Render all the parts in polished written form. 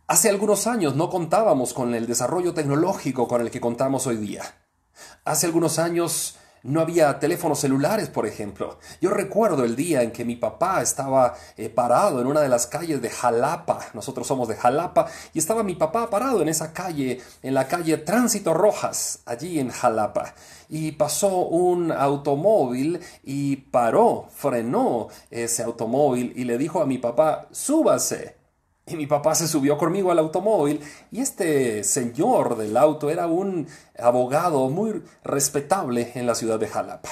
Hace algunos años no contábamos con el desarrollo tecnológico con el que contamos hoy día. Hace algunos años no había teléfonos celulares, por ejemplo. Yo recuerdo el día en que mi papá estaba parado en una de las calles de Jalapa. Nosotros somos de Jalapa y estaba mi papá parado en esa calle, en la calle Tránsito Rojas, allí en Jalapa. Y pasó un automóvil y paró, frenó ese automóvil y le dijo a mi papá, súbase. Y mi papá se subió conmigo al automóvil y este señor del auto era un abogado muy respetable en la ciudad de Jalapa.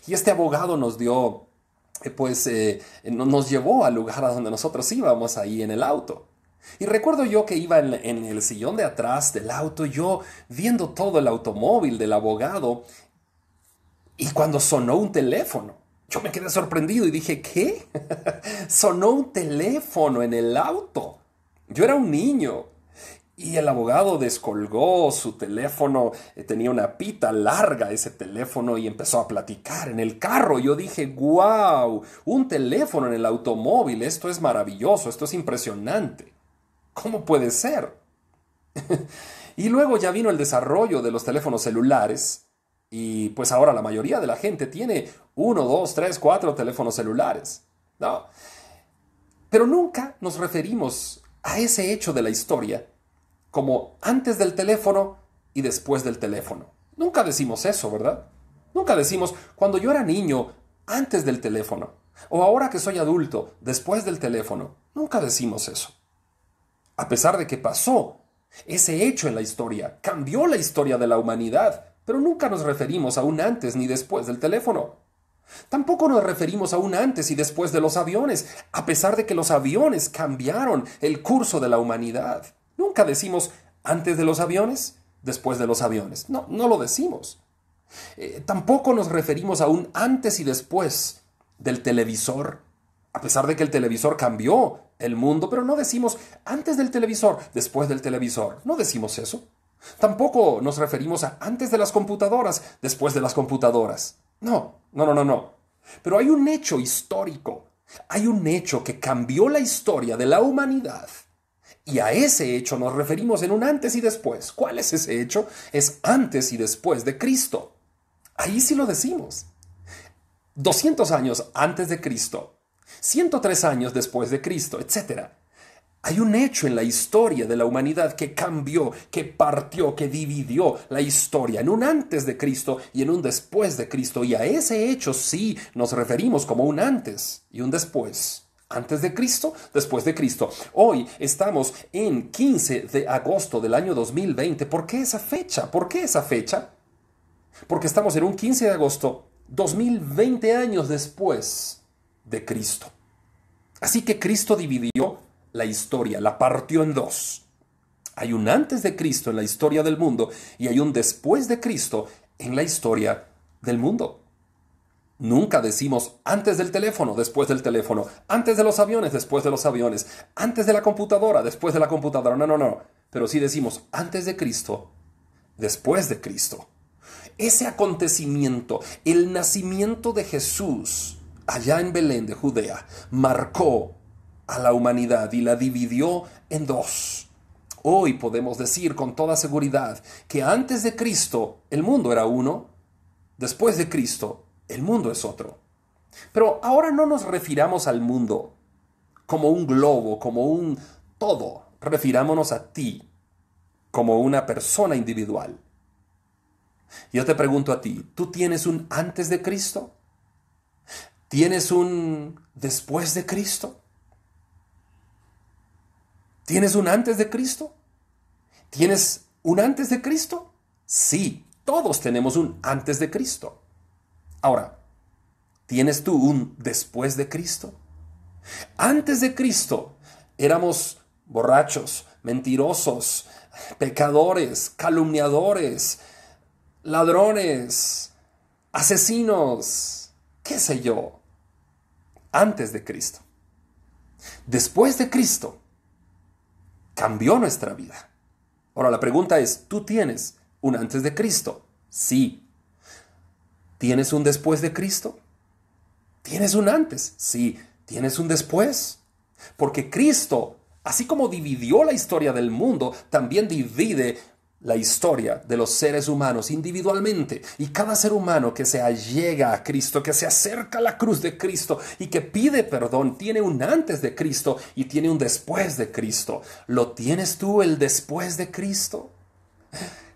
Y este abogado nos dio, nos llevó al lugar a donde nosotros íbamos ahí en el auto. Y recuerdo yo que iba en el sillón de atrás del auto, yo viendo todo el automóvil del abogado, y cuando sonó un teléfono, yo me quedé sorprendido y dije, ¿qué? Sonó un teléfono en el auto. Yo era un niño. Y el abogado descolgó su teléfono, tenía una pita larga ese teléfono y empezó a platicar en el carro. Yo dije, wow, un teléfono en el automóvil, esto es maravilloso, esto es impresionante. ¿Cómo puede ser? Y luego ya vino el desarrollo de los teléfonos celulares y pues ahora la mayoría de la gente tiene uno, dos, tres, cuatro teléfonos celulares. No, pero nunca nos referimos a ese hecho de la historia como antes del teléfono y después del teléfono. Nunca decimos eso, ¿verdad? Nunca decimos cuando yo era niño, antes del teléfono, o ahora que soy adulto, después del teléfono. Nunca decimos eso. A pesar de que pasó, ese hecho en la historia cambió la historia de la humanidad, pero nunca nos referimos a un antes ni después del teléfono. Tampoco nos referimos a un antes y después de los aviones, a pesar de que los aviones cambiaron el curso de la humanidad. Nunca decimos antes de los aviones, después de los aviones. No, no lo decimos. Tampoco nos referimos a un antes y después del televisor, a pesar de que el televisor cambió el mundo, pero no decimos antes del televisor, después del televisor. No decimos eso. Tampoco nos referimos a antes de las computadoras, después de las computadoras. No, no, no, no, no. Pero hay un hecho histórico, hay un hecho que cambió la historia de la humanidad. Y a ese hecho nos referimos en un antes y después. ¿Cuál es ese hecho? Es antes y después de Cristo. Ahí sí lo decimos. 200 años antes de Cristo, 103 años después de Cristo, etcétera. Hay un hecho en la historia de la humanidad que cambió, que partió, que dividió la historia en un antes de Cristo y en un después de Cristo. Y a ese hecho sí nos referimos como un antes y un después. Antes de Cristo, después de Cristo. Hoy estamos en 15 de agosto del año 2020. ¿Por qué esa fecha? ¿Por qué esa fecha? Porque estamos en un 15 de agosto, 2020 años después de Cristo. Así que Cristo dividió la historia, la partió en dos. Hay un antes de Cristo en la historia del mundo y hay un después de Cristo en la historia del mundo. Nunca decimos antes del teléfono, después del teléfono, antes de los aviones, después de los aviones, antes de la computadora, después de la computadora. No, no, no. Pero sí decimos antes de Cristo, después de Cristo. Ese acontecimiento, el nacimiento de Jesús allá en Belén de Judea, marcó a la humanidad y la dividió en dos. Hoy podemos decir con toda seguridad que antes de Cristo el mundo era uno, después de Cristo el mundo es otro. Pero ahora no nos refiramos al mundo como un globo, como un todo. Refirámonos a ti como una persona individual. Yo te pregunto a ti, ¿tú tienes un antes de Cristo? ¿Tienes un después de Cristo? ¿Tienes un antes de Cristo? ¿Tienes un antes de Cristo? Sí, todos tenemos un antes de Cristo. Ahora, ¿tienes tú un después de Cristo? Antes de Cristo éramos borrachos, mentirosos, pecadores, calumniadores, ladrones, asesinos, qué sé yo, antes de Cristo. Después de Cristo, cambió nuestra vida. Ahora la pregunta es, ¿tú tienes un antes de Cristo? Sí. ¿Tienes un después de Cristo? ¿Tienes un antes? Sí. ¿Tienes un después? Porque Cristo Así como dividió la historia del mundo, también divide la historia de los seres humanos individualmente. Y cada ser humano que se allega a Cristo, que se acerca a la cruz de Cristo y que pide perdón, tiene un antes de Cristo y tiene un después de Cristo. ¿Lo tienes tú, el después de Cristo?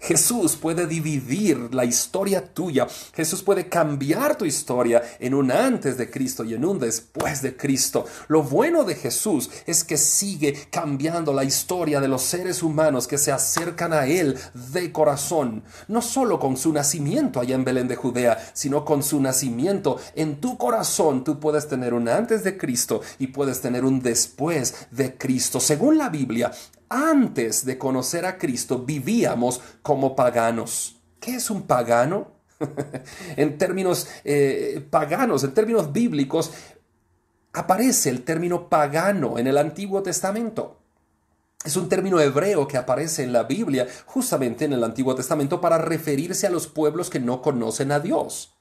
Jesús puede dividir la historia tuya. Jesús puede cambiar tu historia en un antes de Cristo y en un después de Cristo. Lo bueno de Jesús es que sigue cambiando la historia de los seres humanos que se acercan a Él de corazón. No solo con su nacimiento allá en Belén de Judea, sino con su nacimiento en tu corazón. Tú puedes tener un antes de Cristo y puedes tener un después de Cristo. Según la Biblia, antes de conocer a Cristo vivíamos como paganos. ¿Qué es un pagano? En términos paganos, en términos bíblicos, aparece el término pagano en el Antiguo Testamento. Es un término hebreo que aparece en la Biblia, justamente en el Antiguo Testamento, para referirse a los pueblos que no conocen a Dios.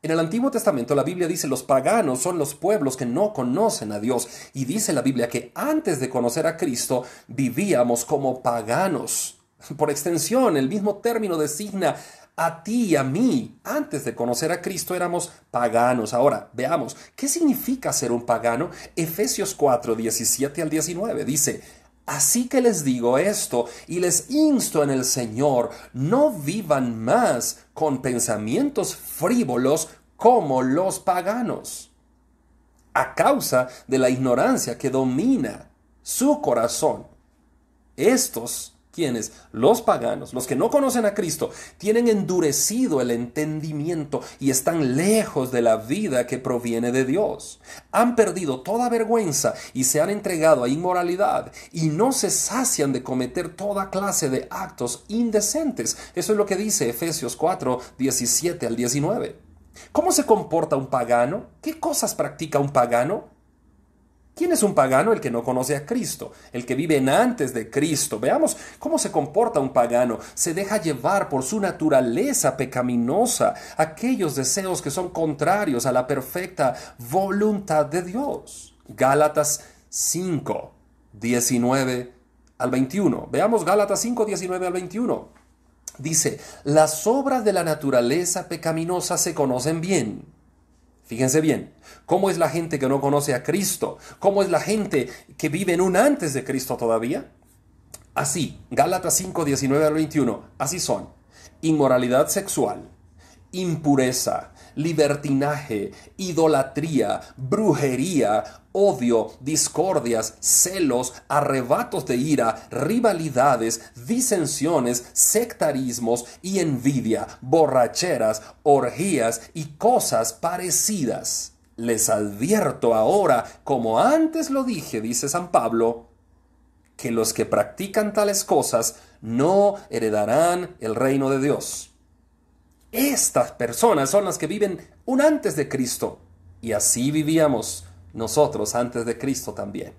En el Antiguo Testamento la Biblia dice los paganos son los pueblos que no conocen a Dios, y dice la Biblia que antes de conocer a Cristo vivíamos como paganos. Por extensión, el mismo término designa a ti y a mí. Antes de conocer a Cristo éramos paganos. Ahora, veamos, ¿qué significa ser un pagano? Efesios 4, 17 al 19 dice: así que les digo esto y les insto en el Señor, no vivan más con pensamientos frívolos como los paganos, a causa de la ignorancia que domina su corazón. Estos, ¿quiénes? Los paganos, los que no conocen a Cristo, tienen endurecido el entendimiento y están lejos de la vida que proviene de Dios. Han perdido toda vergüenza y se han entregado a inmoralidad y no se sacian de cometer toda clase de actos indecentes. Eso es lo que dice Efesios 4, 17 al 19. ¿Cómo se comporta un pagano? ¿Qué cosas practica un pagano? ¿Quién es un pagano? El que no conoce a Cristo, el que vive en antes de Cristo. Veamos cómo se comporta un pagano. Se deja llevar por su naturaleza pecaminosa, aquellos deseos que son contrarios a la perfecta voluntad de Dios. Gálatas 5, 19 al 21. Veamos Gálatas 5, 19 al 21. Dice, las obras de la naturaleza pecaminosa se conocen bien. Fíjense bien, ¿cómo es la gente que no conoce a Cristo? ¿Cómo es la gente que vive en un antes de Cristo todavía? Así, Gálatas 5, 19 al 21, así son: inmoralidad sexual, impureza, libertinaje, idolatría, brujería, odio, discordias, celos, arrebatos de ira, rivalidades, disensiones, sectarismos y envidia, borracheras, orgías y cosas parecidas. Les advierto ahora, como antes lo dije, dice San Pablo, que los que practican tales cosas no heredarán el reino de Dios. Estas personas son las que viven un antes de Cristo. Y así vivíamos nosotros antes de Cristo también.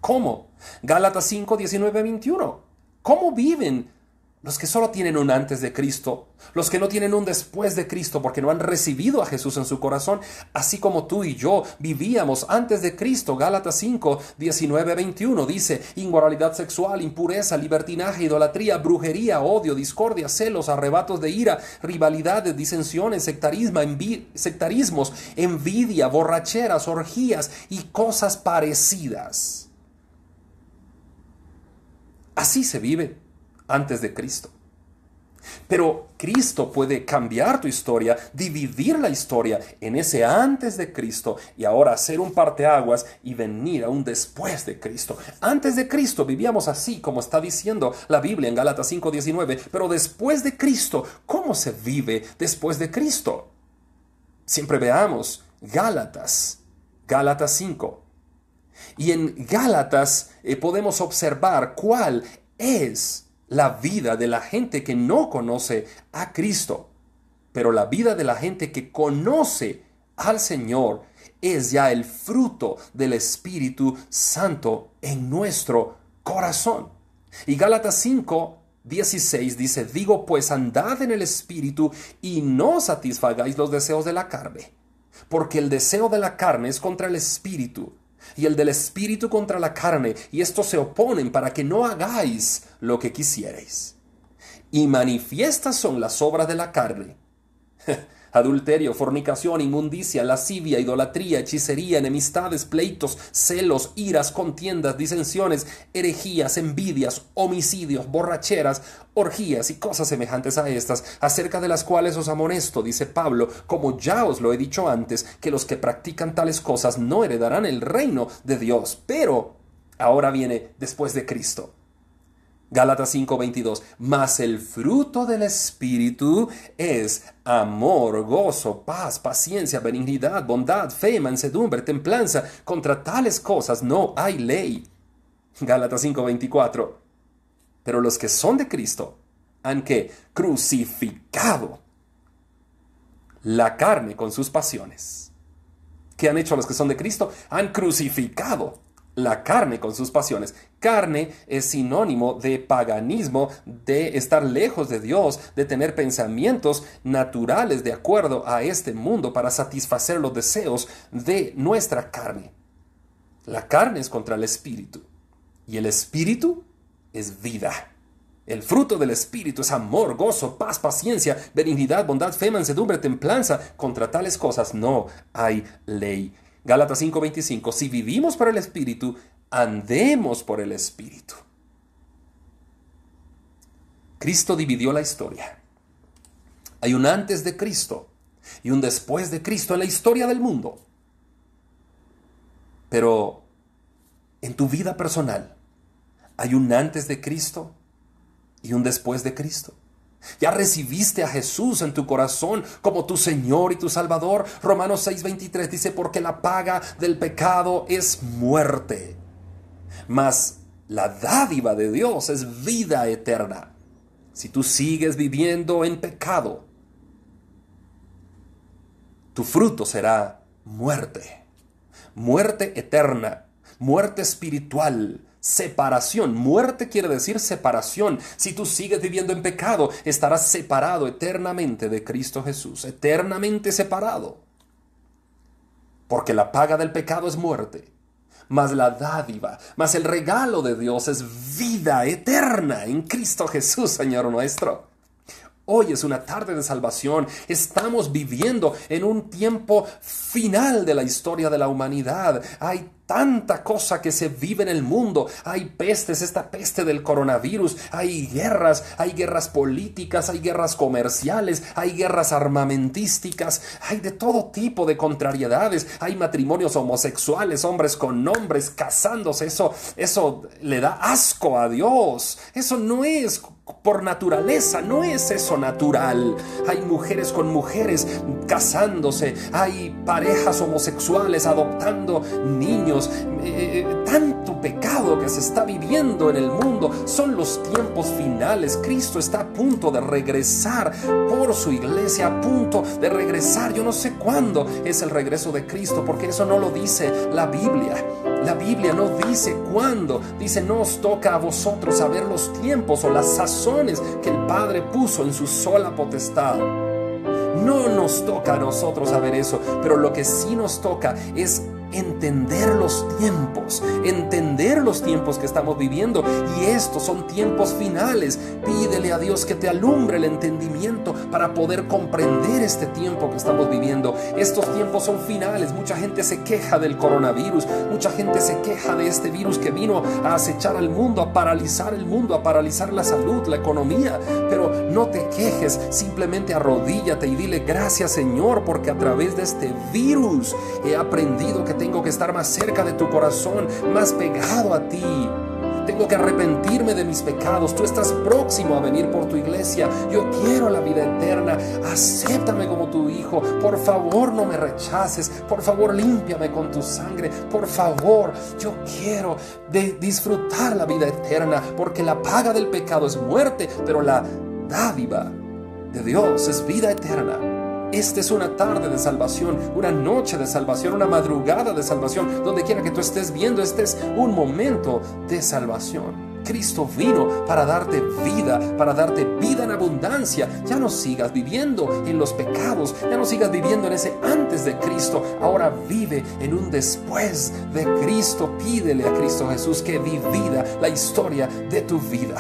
¿Cómo? Gálatas 5, 19, 21. ¿Cómo viven los que solo tienen un antes de Cristo? Los que no tienen un después de Cristo porque no han recibido a Jesús en su corazón, así como tú y yo vivíamos antes de Cristo. Gálatas 5, 19, 21 dice: inmoralidad sexual, impureza, libertinaje, idolatría, brujería, odio, discordia, celos, arrebatos de ira, rivalidades, disensiones, sectarismos, envidia, borracheras, orgías y cosas parecidas. Así se vive antes de Cristo. Pero Cristo puede cambiar tu historia, dividir la historia en ese antes de Cristo y ahora hacer un parteaguas y venir a un después de Cristo. Antes de Cristo vivíamos así, como está diciendo la Biblia en Gálatas 5:19, pero después de Cristo, ¿cómo se vive después de Cristo? Siempre veamos Gálatas 5. Y en Gálatas podemos observar cuál es la vida de la gente que no conoce a Cristo. Pero la vida de la gente que conoce al Señor es ya el fruto del Espíritu Santo en nuestro corazón. Y Gálatas 5, 16 dice: digo pues, andad en el Espíritu y no satisfagáis los deseos de la carne, porque el deseo de la carne es contra el Espíritu, y el del espíritu contra la carne, y estos se oponen para que no hagáis lo que quisierais. Y manifiestas son las obras de la carne: adulterio, fornicación, inmundicia, lascivia, idolatría, hechicería, enemistades, pleitos, celos, iras, contiendas, disensiones, herejías, envidias, homicidios, borracheras, orgías y cosas semejantes a estas, acerca de las cuales os amonesto, dice Pablo, como ya os lo he dicho antes, que los que practican tales cosas no heredarán el reino de Dios. Pero ahora viene después de Cristo. Gálatas 5:22, mas el fruto del Espíritu es amor, gozo, paz, paciencia, benignidad, bondad, fe, mansedumbre, templanza. Contra tales cosas no hay ley. Gálatas 5:24, pero los que son de Cristo han que crucificado la carne con sus pasiones. ¿Qué han hecho los que son de Cristo? Han crucificado la carne con sus pasiones. Carne es sinónimo de paganismo, de estar lejos de Dios, de tener pensamientos naturales de acuerdo a este mundo para satisfacer los deseos de nuestra carne. La carne es contra el espíritu y el espíritu es vida. El fruto del espíritu es amor, gozo, paz, paciencia, benignidad, bondad, fe, mansedumbre, templanza. Contra tales cosas no hay ley. Gálatas 5:25, si vivimos por el Espíritu, andemos por el Espíritu. Cristo dividió la historia. Hay un antes de Cristo y un después de Cristo en la historia del mundo. Pero en tu vida personal, hay un antes de Cristo y un después de Cristo. Ya recibiste a Jesús en tu corazón como tu Señor y tu Salvador. Romanos 6:23 dice, porque la paga del pecado es muerte, mas la dádiva de Dios es vida eterna. Si tú sigues viviendo en pecado, tu fruto será muerte, muerte eterna, muerte espiritual, separación. Muerte quiere decir separación. Si tú sigues viviendo en pecado, estarás separado eternamente de Cristo Jesús, eternamente separado. Porque la paga del pecado es muerte, mas la dádiva, mas el regalo de Dios es vida eterna en Cristo Jesús, Señor nuestro. Hoy es una tarde de salvación. Estamos viviendo en un tiempo final de la historia de la humanidad. Hay tanta cosa que se vive en el mundo. Hay pestes, esta peste del coronavirus. Hay guerras políticas, hay guerras comerciales, hay guerras armamentísticas. Hay de todo tipo de contrariedades. Hay matrimonios homosexuales, hombres con hombres casándose. Eso le da asco a Dios. Eso no es por naturaleza, no es eso natural. Hay mujeres con mujeres casándose, hay parejas homosexuales adoptando niños. Tanto pecado que se está viviendo en el mundo. Son los tiempos finales. Cristo está a punto de regresar por su iglesia, a punto de regresar. Yo no sé cuándo es el regreso de Cristo, porque eso no lo dice la Biblia. La Biblia no dice cuándo. Dice, no os toca a vosotros saber los tiempos o las sazones que el Padre puso en su sola potestad. No nos toca a nosotros saber eso, pero lo que sí nos toca es entender los tiempos que estamos viviendo, y estos son tiempos finales. Pídele a Dios que te alumbre el entendimiento para poder comprender este tiempo que estamos viviendo. Estos tiempos son finales. Mucha gente se queja del coronavirus, mucha gente se queja de este virus que vino a acechar al mundo, a paralizar el mundo, a paralizar la salud, la economía. Pero no te quejes, simplemente arrodíllate y dile, gracias Señor, porque a través de este virus he aprendido que tengo que estar más cerca de tu corazón, más pegado a ti. Tengo que arrepentirme de mis pecados. Tú estás próximo a venir por tu iglesia. Yo quiero la vida eterna. Acéptame como tu hijo. Por favor, no me rechaces. Por favor, límpiame con tu sangre. Por favor, yo quiero disfrutar la vida eterna, porque la paga del pecado es muerte, pero la dádiva de Dios es vida eterna. Esta es una tarde de salvación, una noche de salvación, una madrugada de salvación. Donde quiera que tú estés viendo, este es un momento de salvación. Cristo vino para darte vida en abundancia. Ya no sigas viviendo en los pecados, ya no sigas viviendo en ese antes de Cristo. Ahora vive en un después de Cristo. Pídele a Cristo Jesús que divida la historia de tu vida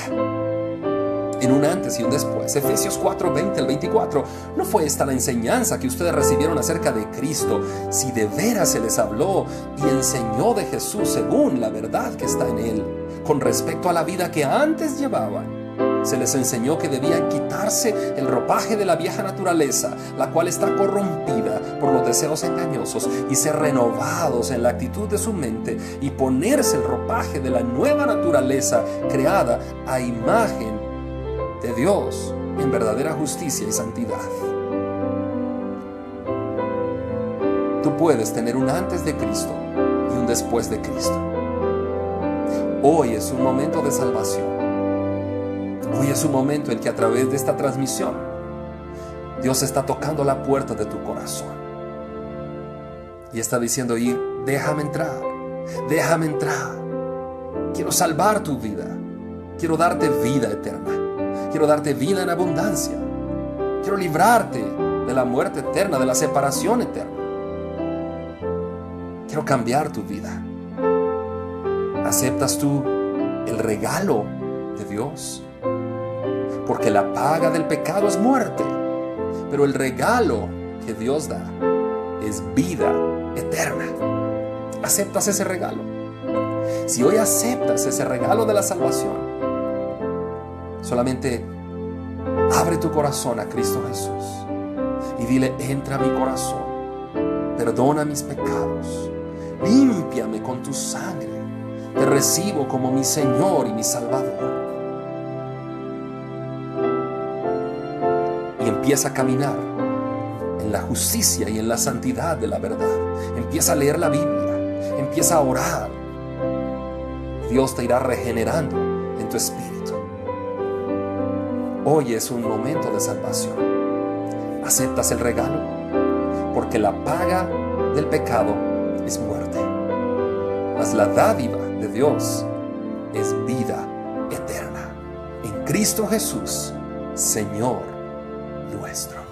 en un antes y un después. Efesios 4, 20 al 24. ¿No fue esta la enseñanza que ustedes recibieron acerca de Cristo? Si de veras se les habló y enseñó de Jesús según la verdad que está en Él, con respecto a la vida que antes llevaban, se les enseñó que debían quitarse el ropaje de la vieja naturaleza, la cual está corrompida por los deseos engañosos, y ser renovados en la actitud de su mente, y ponerse el ropaje de la nueva naturaleza creada a imagen de Dios en verdadera justicia y santidad. Tú puedes tener un antes de Cristo y un después de Cristo. Hoy es un momento de salvación. Hoy es un momento en que a través de esta transmisión Dios está tocando la puerta de tu corazón y está diciendo: déjame entrar, déjame entrar. Quiero salvar tu vida, quiero darte vida eterna. Quiero darte vida en abundancia. Quiero librarte de la muerte eterna, de la separación eterna. Quiero cambiar tu vida. ¿Aceptas tú el regalo de Dios? Porque la paga del pecado es muerte, pero el regalo que Dios da es vida eterna. ¿Aceptas ese regalo? Si hoy aceptas ese regalo de la salvación, solamente abre tu corazón a Cristo Jesús y dile: entra a mi corazón, perdona mis pecados, límpiame con tu sangre, te recibo como mi Señor y mi Salvador. Y empieza a caminar en la justicia y en la santidad de la verdad. Empieza a leer la Biblia, empieza a orar. Dios te irá regenerando en tu espíritu. Hoy es un momento de salvación. ¿Aceptas el regalo? Porque la paga del pecado es muerte, mas la dádiva de Dios es vida eterna en Cristo Jesús, Señor nuestro.